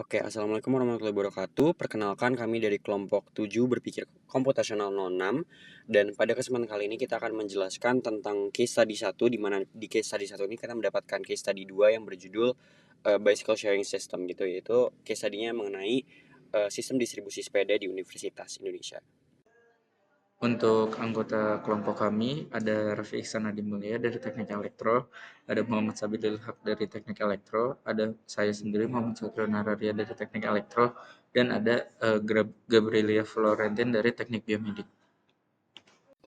Oke, Assalamualaikum warahmatullahi wabarakatuh. Perkenalkan kami dari kelompok 7 berpikir komputasional 06 dan pada kesempatan kali ini kita akan menjelaskan tentang case study 1 di mana di case study 1 ini kita mendapatkan case study 2 yang berjudul Bicycle Sharing System gitu, yaitu case study-nya mengenai sistem distribusi sepeda di Universitas Indonesia. Untuk anggota kelompok kami ada Raffi Ihsan Adi Mulia dari Teknik Elektro, ada Muhammad Sabidul Haq dari Teknik Elektro, ada saya sendiri Muhammad Satrio Nararia dari Teknik Elektro, dan ada Gabrielia Florentin dari Teknik Biomedik.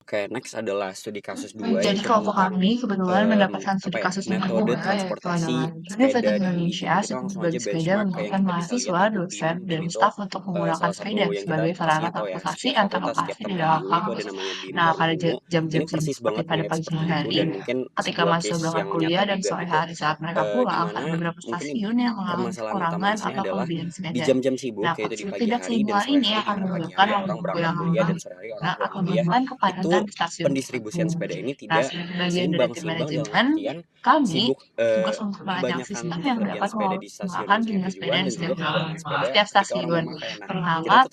Oke, next adalah studi kasus 2 Jadi yaitu kelompok tentang kami kebetulan mendapatkan studi kasus yang metode kedua, yaitu adalah transportasi sepeda Universitas di UI gitu. Indonesia Kita sistem langsung aja berbagi sepeda benchmark ke yang membuatkan kita bisa lihat mahasiswa, yaitu dosen, BIM. BIM dan itu staf untuk menggunakan salah sepeda satu yang kita sebagai sarana pastinya tahu ya, transportasi setiap antar fakultas, setiap lokasi di tempat di dalam UI itu ada kampus. namanya BIM Nah, pada Darmo. jam-jam Ini sibuk persis seperti banget pada mirip pagi seperti itu hari, dan mungkin ketika sebuah mahasiswa case berangkat yang kuliah nyata dan juga sore gitu. hari saat mereka pulang, ada Dimana beberapa mungkin stasiun yang mengalami permasalahan kekurangan utama di sini atau adalah kelebihan di sepeda. jam-jam sibuk Nah, yaitu di konsep pagi tidak hari dan seimbang sore ini hari, di akan mana pagi menyebabkan hari orang waktu berangkat yang kuliah dan sore hari orang pulang kuliah, memberikan kepadatan itu di stasiun pendistribusian tertentu. sepeda ini Nah, tidak sebagai bagian dari seimbang. tim Seimbang dalam manajemen, artian kami sibuk tugas untuk merancang kebanyakan sistem atau yang kelebihan dapat sepeda di stasiun mengoptimalkan yang saya jumlah sepeda tujuan yang dan juga disediakan kekurangan sepeda setiap ketika orang stasiun. memakai. Nah, kita Pertama, tuh pada targetnya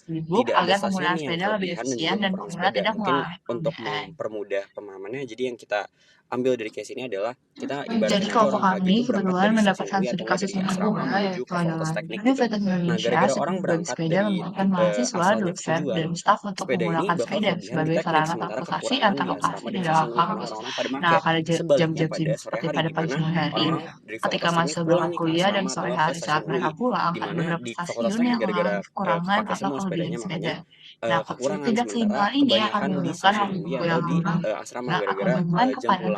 untuk jam-jam sibuk tidak ada agar stasiun penggunaan yang sepeda lebih kelebihan dan efisien juga dan kekurangan pengguna sepeda. tidak Mungkin mengalami untuk kerugian. mempermudah pemahamannya, jadi yang kita ambil dari case ini adalah kita Jadi ibaratkan aja kelompok orang pagi kami itu berangkat kebetulan dari stasiun mendapatkan UI studi atau enggak kasus dari yang asrama kedua, menuju yaitu ke Fakultas adalah Teknik gitu. Universitas Nah, Indonesia gara-gara sistem orang berbagi berangkat sepeda dari membuatkan mahasiswa, asalnya ke dosen, tujuan, dan staf untuk sepeda ini menggunakan bakal sepeda kelebihan di sebagai teknik, sarana sementara transportasi kekurangan antar di lokasi asrama di dan dalam stasiun UI karena kampus. orang-orang pada Nah, make. pada Sebaliknya jam-jam pada sibuk sore seperti hari pada di pagi mana hari, orang-orang dari ketika Fakultas Teknik mahasiswa pulang berangkat nih ke kuliah dan asrama atau sore enggak ke hari saat stasiun mereka UI, pulang, di ada mana beberapa di Fakultas stasiun Teknik yang gara-gara mengalami kekurangan kepakai atau semua kelebihan sepedanya makanya sepeda. Nah, konsep kekurangan, tidak sementara seimbang ini akan kebanyakan di menyebabkan stasiun UI waktu atau yang di asrama akan gara-gara menyebabkan jam pulang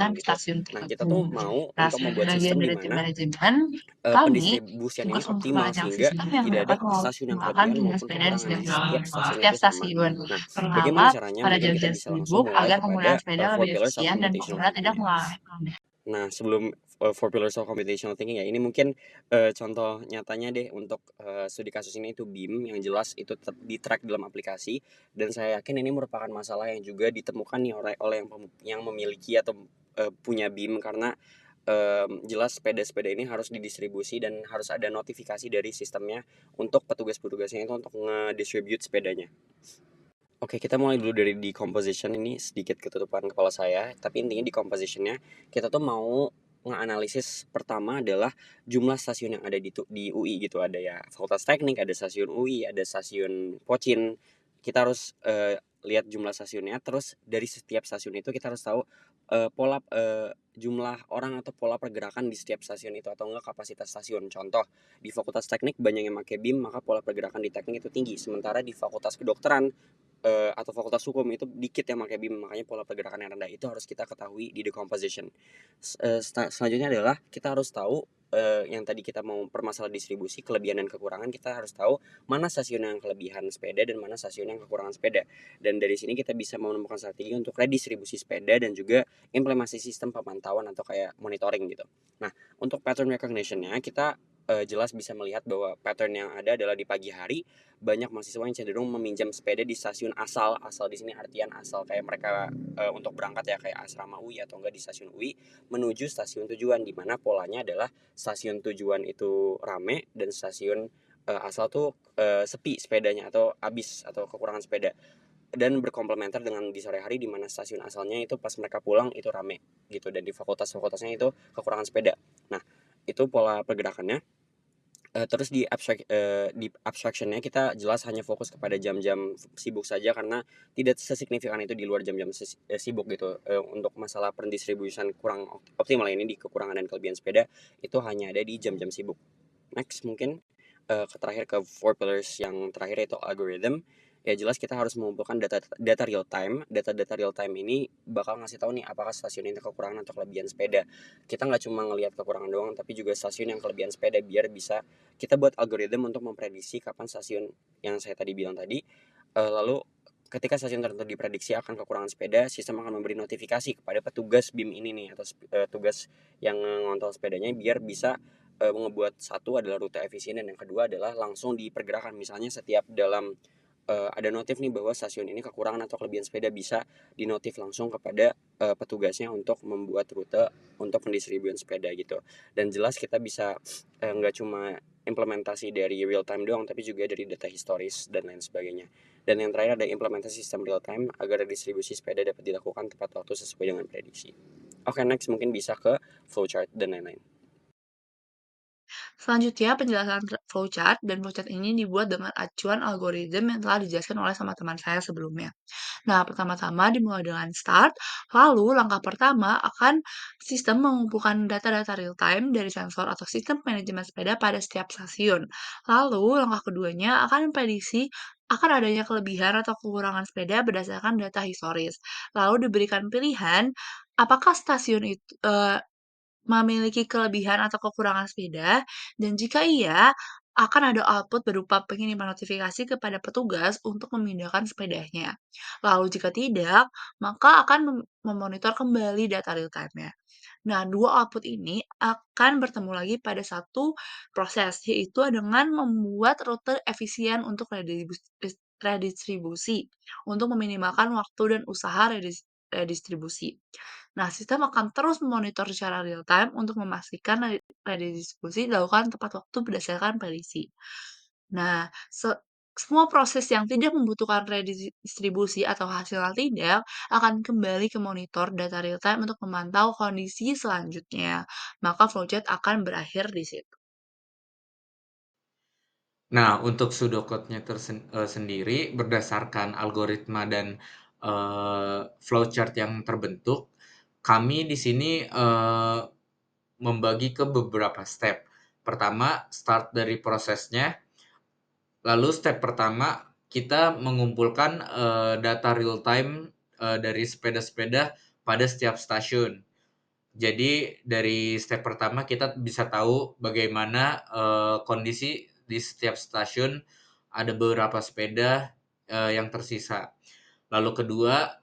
kepadatan di gitu. stasiun Nah, kita tertentu. tuh mau Nah, untuk sebagai membuat bagian sistem di dari tim mana manajemen, kami pendistribusiannya ini tugas untuk optimal merancang sehingga sistem yang tidak ada dapat stasiun yang mengoptimalkan kelebihan jumlah maupun sepeda di kekurangan. Setiap stasiun setiap itu sama. stasiun. Nah, Pertama, bagaimana caranya? pada Mungkin kita jam-jam bisa langsung sibuk mulai agar kepada penggunaan sepeda Four lebih Pillars of efisien dan Computational pengguna tidak Thinking ya. mengalami kerugian. Nah, sebelum Four Pillars of Computational Thinking ya, ini mungkin contoh nyatanya deh untuk studi kasus ini itu BIM yang jelas itu tetap di-track dalam aplikasi, dan saya yakin ini merupakan masalah yang juga ditemukan nih oleh yang memiliki atau punya BIM, karena jelas sepeda-sepeda ini harus didistribusi dan harus ada notifikasi dari sistemnya untuk petugas-petugasnya itu untuk nge-distribute sepedanya. Oke, kita mulai dulu dari decomposition. Ini sedikit ketutupan kepala saya, tapi intinya decompositionnya kita tuh mau nganalisis. Pertama adalah jumlah stasiun yang ada di UI gitu. Ada ya Fakultas Teknik, ada stasiun UI, ada stasiun Pocin. Kita harus lihat jumlah stasiunnya. Terus dari setiap stasiun itu kita harus tahu pola jumlah orang atau pola pergerakan di setiap stasiun itu, atau enggak kapasitas stasiun. Contoh, di Fakultas Teknik banyak yang pakai BIM, maka pola pergerakan di teknik itu tinggi. Sementara di Fakultas Kedokteran atau Fakultas Hukum itu dikit yang pakai BIM, makanya pola pergerakan yang rendah itu harus kita ketahui di decomposition. Selanjutnya adalah kita harus tahu yang tadi kita mau permasalahan distribusi kelebihan dan kekurangan, kita harus tahu mana stasiun yang kelebihan sepeda dan mana stasiun yang kekurangan sepeda. Dan dari sini kita bisa menemukan strategi untuk redistribusi sepeda dan juga implementasi sistem pemantauan atau kayak monitoring gitu. Nah, untuk pattern recognition-nya kita jelas bisa melihat bahwa pattern yang ada adalah di pagi hari banyak mahasiswa yang cenderung meminjam sepeda di stasiun asal. Asal di sini artian asal kayak mereka untuk berangkat ya, kayak asrama UI atau enggak di stasiun UI menuju stasiun tujuan, di mana polanya adalah stasiun tujuan itu rame dan stasiun asal tuh sepi sepedanya atau habis atau kekurangan sepeda, dan berkomplementer dengan di sore hari di mana stasiun asalnya itu pas mereka pulang itu rame gitu, dan di fakultasnya itu kekurangan sepeda. Nah, itu pola pergerakannya. Terus di abstractionnya kita jelas hanya fokus kepada jam-jam sibuk saja, karena tidak sesignifikan itu di luar jam-jam sibuk gitu. Untuk masalah pendistribusian kurang optimal ini di kekurangan dan kelebihan sepeda itu hanya ada di jam-jam sibuk. Next mungkin terakhir ke four pillars yang terakhir yaitu algorithm. Ya jelas kita harus mengumpulkan data real time. Data real time ini bakal ngasih tahu nih apakah stasiun ini kekurangan atau kelebihan sepeda. Kita nggak cuma ngelihat kekurangan doang, tapi juga stasiun yang kelebihan sepeda, biar bisa kita buat algoritma untuk memprediksi kapan stasiun yang saya tadi bilang tadi. Lalu ketika stasiun tertentu diprediksi akan kekurangan sepeda, sistem akan memberi notifikasi kepada petugas BIM ini nih, atau tugas yang ngontrol sepedanya, biar bisa ngebuat satu adalah rute efisien, dan yang kedua adalah langsung dipergerakan. Misalnya setiap dalam ada notif nih bahwa stasiun ini kekurangan atau kelebihan sepeda, bisa dinotif langsung kepada petugasnya untuk membuat rute untuk pendistribusian sepeda gitu. Dan jelas kita bisa nggak cuma implementasi dari real time doang, tapi juga dari data historis dan lain sebagainya. Dan yang terakhir ada implementasi sistem real time agar distribusi sepeda dapat dilakukan tepat waktu sesuai dengan prediksi. Oke, next mungkin bisa ke flowchart dan lain-lain. Selanjutnya, penjelasan flowchart dan flowchart ini dibuat dengan acuan algoritma yang telah dijelaskan oleh sama teman saya sebelumnya. Nah, pertama-tama dimulai dengan start, lalu langkah pertama akan sistem mengumpulkan data-data real time dari sensor atau sistem manajemen sepeda pada setiap stasiun. Lalu, langkah keduanya akan memprediksi akan adanya kelebihan atau kekurangan sepeda berdasarkan data historis. Lalu diberikan pilihan apakah stasiun itu memiliki kelebihan atau kekurangan sepeda, dan jika iya, akan ada output berupa pengiriman notifikasi kepada petugas untuk memindahkan sepedanya. Lalu jika tidak, maka akan memonitor kembali data real time-nya. Nah, dua output ini akan bertemu lagi pada satu proses, yaitu dengan membuat rute efisien untuk redistribusi, untuk meminimalkan waktu dan usaha redistribusi. Nah, sistem akan terus memonitor secara real time untuk memastikan redistribusi dilakukan tepat waktu berdasarkan prediksi. Nah, semua proses yang tidak membutuhkan redistribusi atau hasil tidak akan kembali ke monitor data real time untuk memantau kondisi selanjutnya. Maka flowchart akan berakhir di situ. Nah, untuk pseudocode-nya sendiri berdasarkan algoritma dan flowchart yang terbentuk, kami di sini membagi ke beberapa step. Pertama, start dari prosesnya. Lalu step pertama, kita mengumpulkan data real time dari sepeda-sepeda pada setiap stasiun. Jadi dari step pertama kita bisa tahu bagaimana kondisi di setiap stasiun, ada beberapa sepeda yang tersisa. Lalu kedua,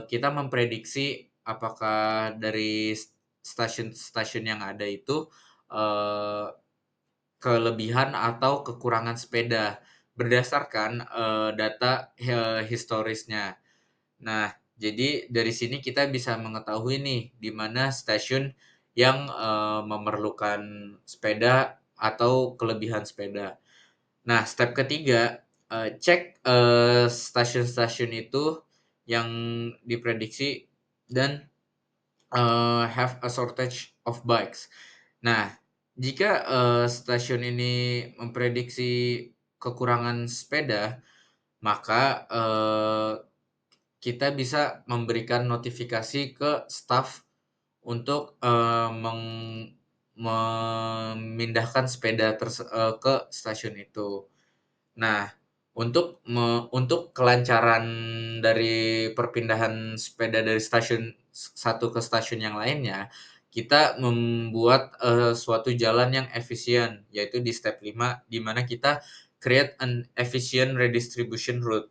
kita memprediksi apakah dari stasiun-stasiun yang ada itu eh, kelebihan atau kekurangan sepeda berdasarkan data historisnya. Nah, jadi dari sini kita bisa mengetahui nih di mana stasiun yang memerlukan sepeda atau kelebihan sepeda. Nah, step ketiga, cek stasiun-stasiun itu yang diprediksi dan have a shortage of bikes. Nah, jika stasiun ini memprediksi kekurangan sepeda, maka kita bisa memberikan notifikasi ke staff untuk memindahkan sepeda ke stasiun itu. Nah, untuk kelancaran dari perpindahan sepeda dari stasiun satu ke stasiun yang lainnya, kita membuat suatu jalan yang efisien, yaitu di step 5, di mana kita create an efficient redistribution route.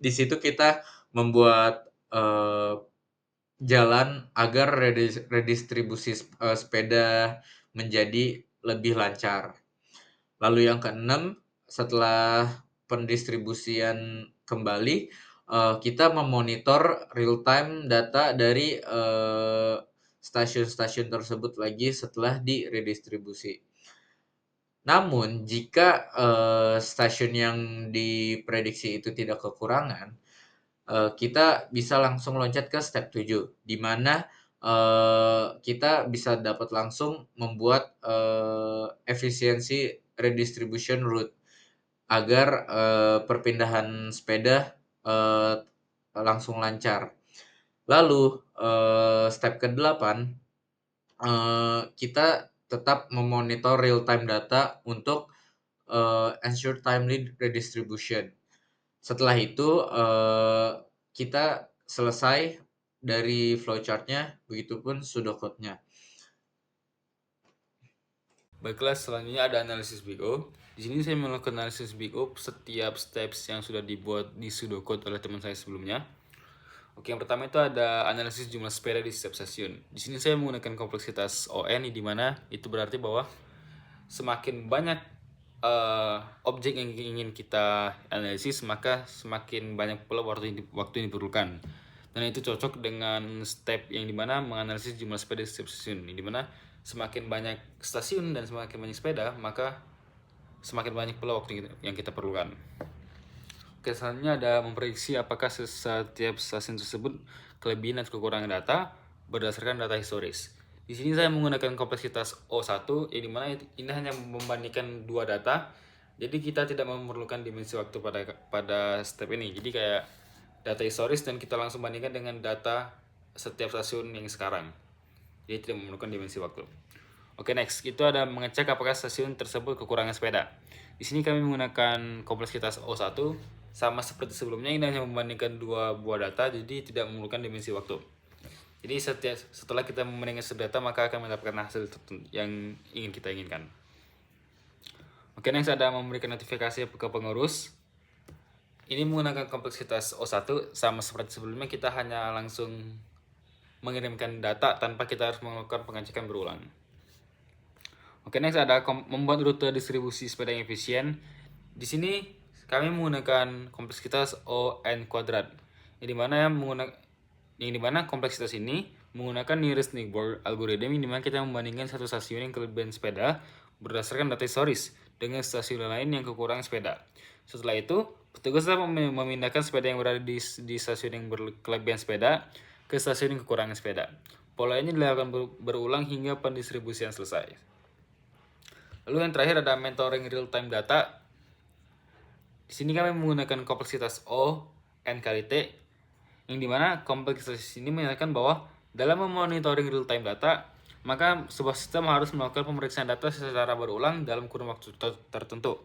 Di situ kita membuat jalan agar redistribusi sepeda menjadi lebih lancar. Lalu yang keenam, setelah pendistribusian kembali, kita memonitor real time data dari stasiun-stasiun tersebut lagi setelah diredistribusi. Namun jika stasiun yang diprediksi itu tidak kekurangan, kita bisa langsung loncat ke step 7, di mana kita bisa dapat langsung membuat efisiensi redistribution route agar perpindahan sepeda langsung lancar. Lalu step ke-8, kita tetap memonitor real time data untuk ensure timely redistribution. Setelah itu kita selesai dari flowchart-nya, begitupun pseudocode-nya. Baiklah, selanjutnya ada analisis Big O. Di sini saya melakukan analisis Big O setiap steps yang sudah dibuat di pseudocode oleh teman saya sebelumnya. Oke, yang pertama itu ada analisis jumlah sepeda di setiap stasiun. Di sini saya menggunakan kompleksitas ON, di mana itu berarti bahwa semakin banyak objek yang ingin kita analisis, maka semakin banyak pula waktu yang diperlukan. Dan itu cocok dengan step yang dimana menganalisis jumlah sepeda di setiap stasiun, di mana semakin banyak stasiun dan semakin banyak sepeda, maka semakin banyak pula waktu yang kita perlukan. Oke, selanjutnya ada memprediksi apakah setiap stasiun tersebut kelebihan dan kekurangan data berdasarkan data historis. Di sini saya menggunakan kompleksitas O1, yang dimana ini hanya membandingkan dua data. Jadi kita tidak memerlukan dimensi waktu pada step ini. Jadi kayak data historis dan kita langsung bandingkan dengan data setiap stasiun yang sekarang. Jadi tidak memerlukan dimensi waktu. Oke, next itu ada mengecek apakah stasiun tersebut kekurangan sepeda. Di sini kami menggunakan kompleksitas O1 sama seperti sebelumnya, ini hanya membandingkan dua buah data, jadi tidak memerlukan dimensi waktu. Jadi setelah kita membandingkan data, maka akan mendapatkan hasil yang kita inginkan. Oke, next ada memberikan notifikasi ke pengurus. Ini menggunakan kompleksitas O1 sama seperti sebelumnya, kita hanya langsung mengirimkan data tanpa kita harus melakukan pengecekan berulang. Oke, next ada membuat rute distribusi sepeda yang efisien. Di sini kami menggunakan kompleksitas ON kuadrat, yang dimana kompleksitas ini menggunakan nearest neighbor algorithm, yang dimana kita membandingkan satu stasiun yang kelebihan sepeda berdasarkan data historis dengan stasiun lain yang kekurangan sepeda. Setelah itu, petugas dapat memindahkan sepeda yang berada di stasiun yang berkelebihan sepeda ke stasiun yang kekurangan sepeda. Pola ini dilakukan berulang hingga pendistribusian selesai. Lalu yang terakhir ada mentoring real time data. Di sini kami menggunakan kompleksitas O N kali T, yang dimana kompleksitas ini menyatakan bahwa dalam memonitoring real time data, maka sebuah sistem harus melakukan pemeriksaan data secara berulang dalam kurun waktu tertentu.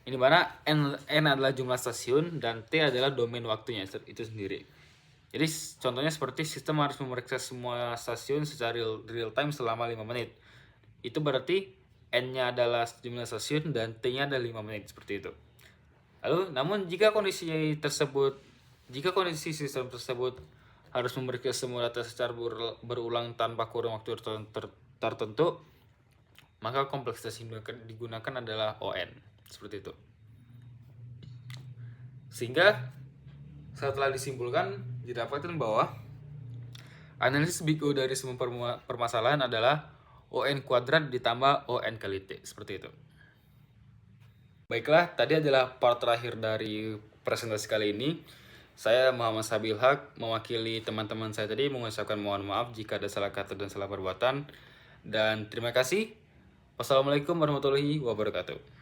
Ini dimana N adalah jumlah stasiun dan T adalah domain waktunya itu sendiri. Jadi contohnya seperti sistem harus memeriksa semua stasiun secara real time selama 5 menit. Itu berarti N-nya adalah jumlah stasiun dan T-nya adalah 5 menit, seperti itu. Lalu, namun jika kondisi sistem tersebut harus memeriksa semua data secara berulang tanpa kurun waktu tertentu, maka kompleksitas yang digunakan adalah ON, seperti itu. Sehingga setelah disimpulkan, didapatkan bahwa analisis Big O dari semua permasalahan adalah ON kuadrat ditambah ON kali T, seperti itu. Baiklah, tadi adalah part terakhir dari presentasi kali ini. Saya Muhammad Sabil Haq, mewakili teman-teman saya tadi mengucapkan mohon maaf jika ada salah kata dan salah perbuatan. Dan terima kasih. Wassalamualaikum warahmatullahi wabarakatuh.